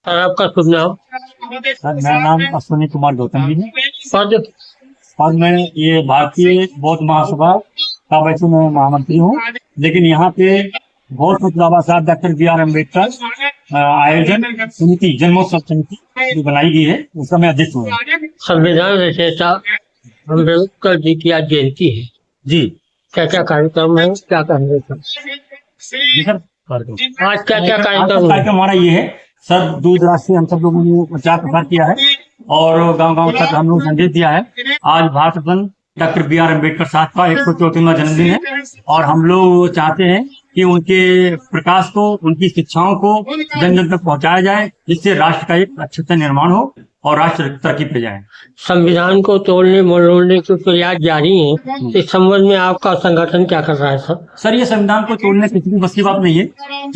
Sir आपका शुभ नाम? Sir मेरा नाम अश्विनी कुमार गौतम जी है पद? और मैं ये भारतीय बौद्ध महासभा का वैसे मैं महामंत्री हूँ। लेकिन यहाँ पे बहुत बाबा साहब डॉक्टर B.R. अम्बेडकर आयोजन समिति जन्मोत्सव समिति जो बनाई गई है उसका मैं अध्यक्ष हूँ। संविधान रचयिता अम्बेडकर जी की आज जयंती है जी क्या क्या कार्यक्रम है, क्या कहेंगे सर? जी सर आज क्या क्या कार्यक्रम कार्यक्रम हमारा ये है सर, दूर दराज से हम सब लोगों ने प्रचार प्रसार किया है और गांव-गांव तक हम लोग संदेश दिया है। आज भारत रत्न डॉक्टर B.R. अम्बेडकर साहब का 134वां जन्मदिन है और हम लोग चाहते हैं कि उनके प्रकाश को, उनकी शिक्षाओं को जन जन तक पहुंचाया जाए, जिससे राष्ट्र का एक अच्छा निर्माण हो और राष्ट्र तरक्की पे जाए। संविधान को तोड़ने मरोड़ने के प्रयास जारी है, इस संबंध में आपका संगठन क्या कर रहा है सर? सर ये संविधान को तोड़ने किसी की बस की बात नहीं है।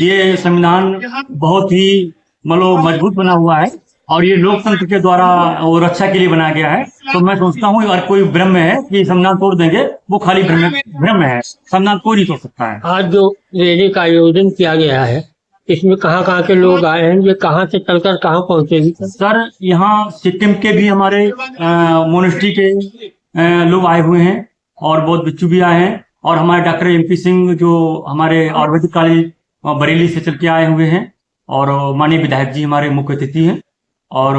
ये संविधान बहुत ही मजबूत बना हुआ है और ये लोकतंत्र के द्वारा और रक्षा के लिए बनाया गया है। तो मैं सोचता हूँ अगर कोई भ्रम है कि संविधान तोड़ देंगे, वो खाली भ्रम है। संविधान कोई नहीं तोड़ सकता है। आज जो रैली का आयोजन किया गया है, इसमें कहाँ के लोग आए हैं, ये कहाँ से चलकर कहाँ पहुँचेगी? सर यहाँ सिक्किम के भी हमारे मोनेस्ट्री के लोग आए हुए हैं और बहुत बिच्छू भी आए हैं और हमारे डॉक्टर MP सिंह जो हमारे आयुर्वेदिक कॉलेज बरेली से चल के आए हुए हैं और माननीय विधायक जी हमारे मुख्य अतिथि हैं और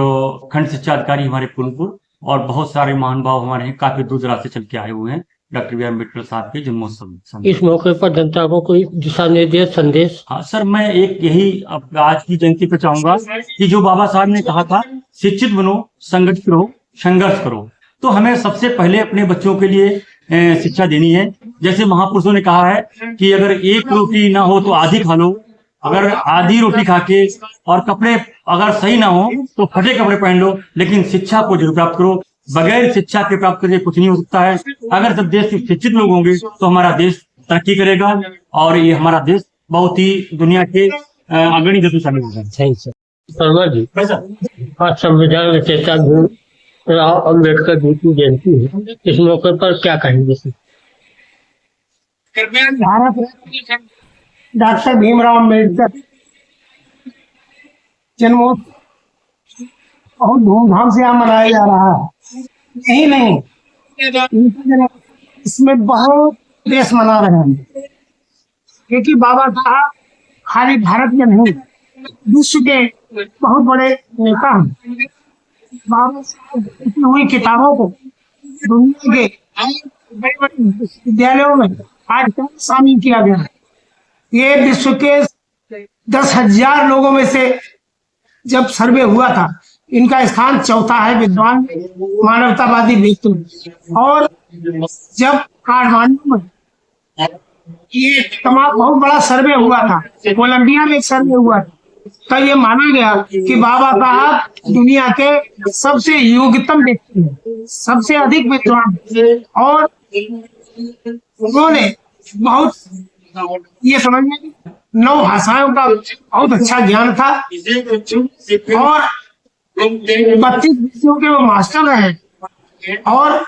खंड शिक्षा अधिकारी हमारे फूलपुर और बहुत सारे महान भाव हमारे हैं, काफी दूर दराज से चल के आए हुए हैं डॉक्टर B.R. अम्बेडकर साहब के जन्मोत्सव। इस मौके पर जनता को कोई दिशा निर्देश संदेश? हाँ सर, मैं एक यही आज की जयंती पे चाहूंगा कि जो बाबा साहब ने कहा था शिक्षित बनो, संगठित रहो, संघर्ष करो, तो हमें सबसे पहले अपने बच्चों के लिए शिक्षा देनी है। जैसे महापुरुषों ने कहा है कि अगर एक रोटी ना हो तो आधी खा लो, अगर आधी रोटी खा के और कपड़े अगर सही ना हो तो फटे कपड़े पहन लो, लेकिन शिक्षा को जरूर प्राप्त करो। बगैर शिक्षा के प्राप्त करके कुछ नहीं हो सकता है। अगर सब देश के शिक्षित लोग होंगे तो हमारा देश तरक्की करेगा और ये हमारा देश बहुत ही दुनिया के अग्रणी देशों में शामिल होगा। सही सर। शर्मा जी, आज संविधान रचयिता राव अम्बेडकर जी की जयंती है, इस मौके पर क्या कहेंगे सर? भारत डॉक्टर भीमराव अम्बेडकर जन्मोत्सव बहुत धूमधाम से यहाँ मनाया जा रहा है। यही नहीं, इसमें बहुत देश मना रहे हैं, क्योंकि बाबा साहब खाली भारत में नहीं, विश्व के बहुत बड़े नेता हैं। बाबा साहब लिखी हुई किताबों को दुनिया के बड़े बड़े विद्यालयों में आज तक शामिल किया गया है। ये विश्व के 10,000 लोगों में से जब सर्वे हुआ था, इनका स्थान चौथा है विद्वान मानवतावादी व्यक्ति। और जब काठमांडू में ये तमाम बहुत बड़ा सर्वे हुआ था, कोलंबिया में एक सर्वे हुआ था, तब ये माना गया कि बाबा साहब दुनिया के सबसे योग्यतम व्यक्ति हैं, सबसे अधिक विद्वान, और उन्होंने बहुत ये समझिए 9 भाषाओं का बहुत अच्छा ज्ञान था और 32 विषयों के वो मास्टर रहे और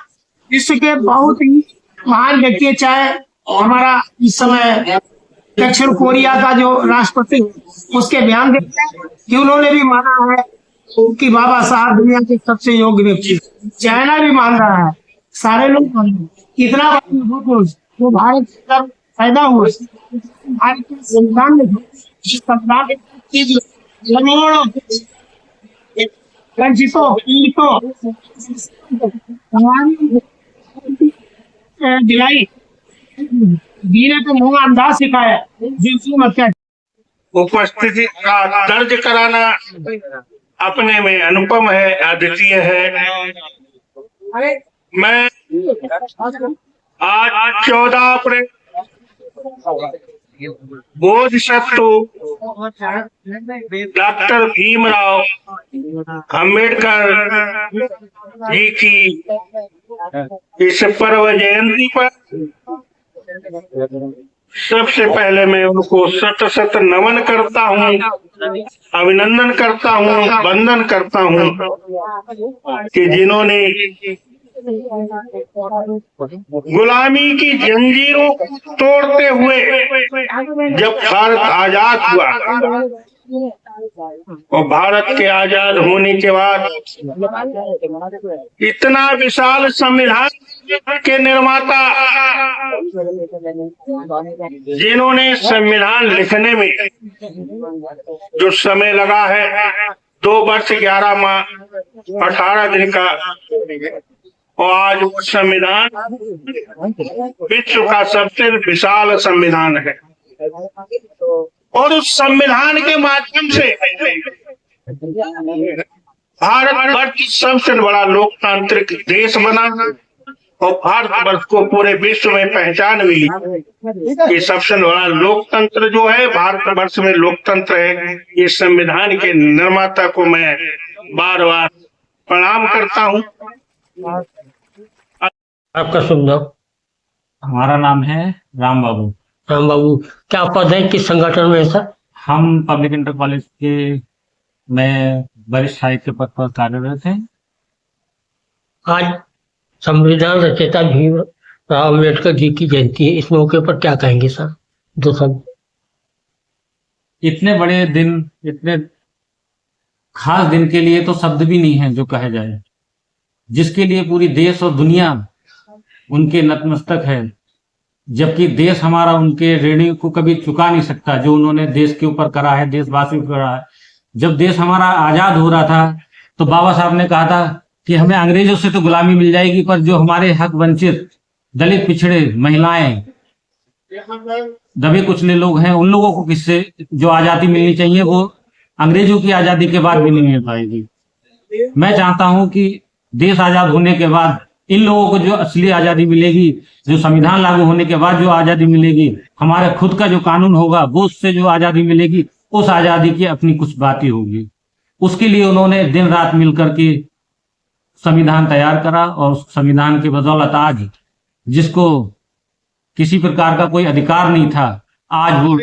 विश्व के बहुत ही महान व्यक्ति, चाहे हमारा इस समय दक्षिण कोरिया का जो राष्ट्रपति उसके बयान देते हैं कि उन्होंने भी माना है कि बाबा साहब दुनिया के सबसे योग्य व्यक्ति। चाइना भी मान रहा है, सारे लोग मान रहे हैं। इतना जो भारत का पैदा हुआ, भारत के संविधान में दिलाई धीरे तो मुंह अंदाज सिखाया उपस्थिति का दर्ज कराना अपने में अनुपम है, अद्वितीय है। मैं आज 14 अप्रैल बोधिसत्व डॉक्टर भीमराव अम्बेडकर जी की इस पर्व जयंती पर सबसे पहले मैं उनको शत शत नमन करता हूँ, अभिनंदन करता हूँ, वंदन करता हूँ कि जिन्होंने गुलामी की जंजीरों को तोड़ते हुए जब भारत आजाद हुआ और भारत के आजाद होने के बाद इतना विशाल संविधान के निर्माता, जिन्होंने संविधान लिखने में जो समय लगा है 2 वर्ष 11 माह 18 दिन का, और आज वो संविधान विश्व का सबसे विशाल संविधान है। और उस संविधान के माध्यम से भारतवर्ष सबसे बड़ा लोकतांत्रिक देश बना, और भारतवर्ष को पूरे विश्व में पहचान मिली कि सबसे बड़ा लोकतंत्र जो है भारतवर्ष में लोकतंत्र है। ये संविधान के निर्माता को मैं बार बार प्रणाम करता हूँ। आपका शुभ नाम? हमारा नाम है राम बाबू। राम बाबू, क्या पद है, किस संगठन में है सर? हम पब्लिक इंटर कॉलेज के में वरिष्ठ साहित्य पद पर कार्यरत हैं। आज संविधान रचयिता भीमराव अम्बेडकर जी की जयंती है, इस मौके पर क्या कहेंगे सर? 2 शब्द। इतने बड़े दिन, इतने खास दिन के लिए तो शब्द भी नहीं है जो कहे जाए, जिसके लिए पूरी देश और दुनिया उनके नतमस्तक है, जबकि देश हमारा उनके ऋणी को कभी चुका नहीं सकता जो उन्होंने देश के ऊपर करा है, देशवासियों को करा है। जब देश हमारा आजाद हो रहा था तो बाबा साहब ने कहा था कि हमें अंग्रेजों से तो गुलामी मिल जाएगी, पर जो हमारे हक वंचित दलित, पिछड़े, महिलाएं, दबे कुचले लोग हैं, उन लोगों को किससे जो आजादी मिलनी चाहिए वो अंग्रेजों की आजादी के बाद भी नहीं मिल पाएगी। मैं चाहता हूं कि देश आजाद होने के बाद इन लोगों को जो असली आजादी मिलेगी, जो संविधान लागू होने के बाद जो आजादी मिलेगी, हमारे खुद का जो कानून होगा वो उससे जो आजादी मिलेगी, उस आजादी की अपनी कुछ बात ही होगी। उसके लिए उन्होंने दिन रात मिलकर के संविधान तैयार करा, और संविधान के बदौलत आज जिसको किसी प्रकार का कोई अधिकार नहीं था, आज वो